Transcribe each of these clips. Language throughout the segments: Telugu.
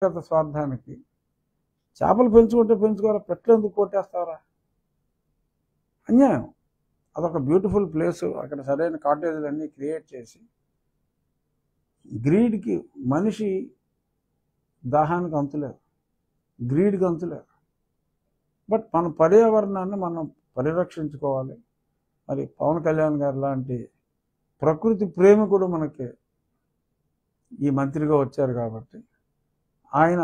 వ్యక్తిగత స్వార్థానికి చేపలు పెంచుకుంటే పెంచుకోరా, పెట్టలు ఎందుకు కొట్టేస్తారా? అన్యాయం. అదొక బ్యూటిఫుల్ ప్లేసు. అక్కడ సరైన కాటేజీలు అన్నీ క్రియేట్ చేసి గ్రీడ్కి, మనిషి దాహానికి అంతులేదు, గ్రీడ్కి అంతులేదు. బట్ మన పర్యావరణాన్ని మనం పరిరక్షించుకోవాలి. మరి పవన్ కళ్యాణ్ గారు లాంటి ప్రకృతి ప్రేమికుడు మనకి ఈ మంత్రిగా వచ్చారు కాబట్టి ఆయన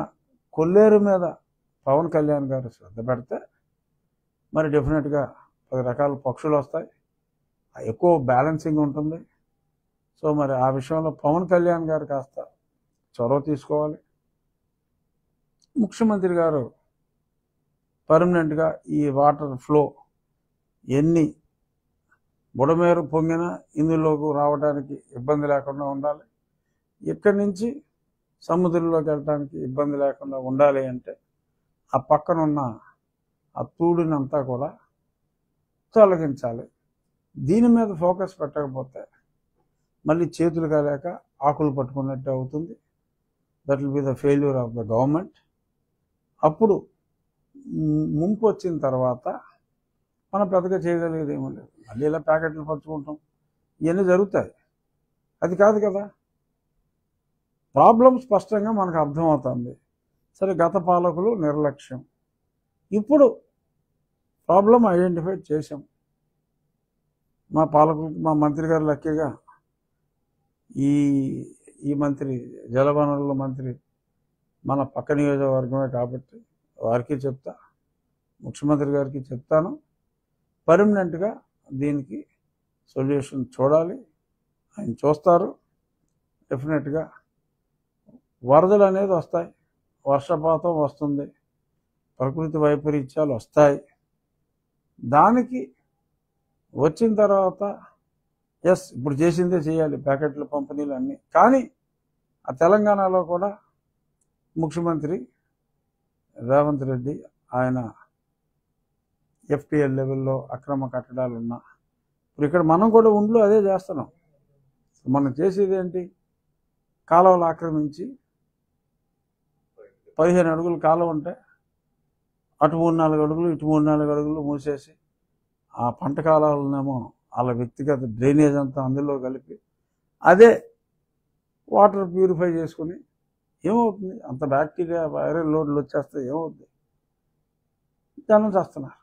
కొల్లేరు మీద పవన్ కళ్యాణ్ గారు శ్రద్ధ పెడితే మరి డెఫినెట్గా 10 రకాల పక్షులు వస్తాయి, ఎక్కువ బ్యాలెన్సింగ్ ఉంటుంది. సో మరి ఆ విషయంలో పవన్ కళ్యాణ్ గారు కాస్త చొరవ తీసుకోవాలి. ముఖ్యమంత్రి గారు పర్మనెంట్గా ఈ వాటర్ ఫ్లో ఎన్ని బుడమేరు పొంగినా ఇందులోకి రావడానికి ఇబ్బంది లేకుండా ఉండాలి. ఇక్కడి నుంచి సముద్రంలోకి వెళ్ళడానికి ఇబ్బంది లేకుండా ఉండాలి అంటే ఆ పక్కనున్న ఆ తూడినంతా కూడా తొలగించాలి. దీని మీద ఫోకస్ పెట్టకపోతే మళ్ళీ చేతులు కాలేక ఆకులు పట్టుకున్నట్టు అవుతుంది. That will be the failure of the government. అప్పుడు ముంపు వచ్చిన తర్వాత మనం పెద్దగా చేయగలిగేది ఏమీ లేదు. మళ్ళీ ఇలా ప్యాకెట్లు పంచుకుంటాం, ఇవన్నీ జరుగుతాయి. అది కాదు కదా. ప్రాబ్లం స్పష్టంగా మనకు అర్థమవుతుంది. సరే, గత పాలకులు నిర్లక్ష్యం. ఇప్పుడు ప్రాబ్లం ఐడెంటిఫై చేసాం. మా పాలకులు, మా మంత్రి గారు లక్కీగా ఈ మంత్రి, జలవనరుల మంత్రి మన పక్క నియోజకవర్గమే కాబట్టి వారికి చెప్తా, ముఖ్యమంత్రి గారికి చెప్తాను, పర్మనెంట్గా దీనికి సొల్యూషన్ చూడాలి. ఆయన చూస్తారు. డెఫినెట్గా వరదలు అనేది వస్తాయి, వర్షపాతం వస్తుంది, ప్రకృతి వైపరీత్యాలు వస్తాయి. దానికి వచ్చిన తర్వాత ఇప్పుడు చేసిందే చేయాలి, ప్యాకెట్ల పంపిణీలు అన్నీ. కానీ ఆ తెలంగాణలో కూడా ముఖ్యమంత్రి రేవంత్ రెడ్డి ఆయన FTL లెవెల్లో అక్రమ కట్టడాలు ఉన్నా, ఇప్పుడు ఇక్కడ మనం కూడా ఉండ్లో అదే చేస్తున్నాం. మనం చేసేది ఏంటి? కాలువలు ఆక్రమించి 15 అడుగులు కాలువ ఉంటే అటు 3-4 అడుగులు, ఇటు 3-4 అడుగులు మూసేసి ఆ పంట కాలాలనేమో వాళ్ళ వ్యక్తిగత డ్రైనేజ్ అంతా అందులో కలిపి అదే వాటర్ ప్యూరిఫై చేసుకుని ఏమవుతుంది? అంత బ్యాక్టీరియా వైరల్ లోడ్లు వచ్చేస్తే ఏమవుతుంది? జనం చేస్తున్నారు.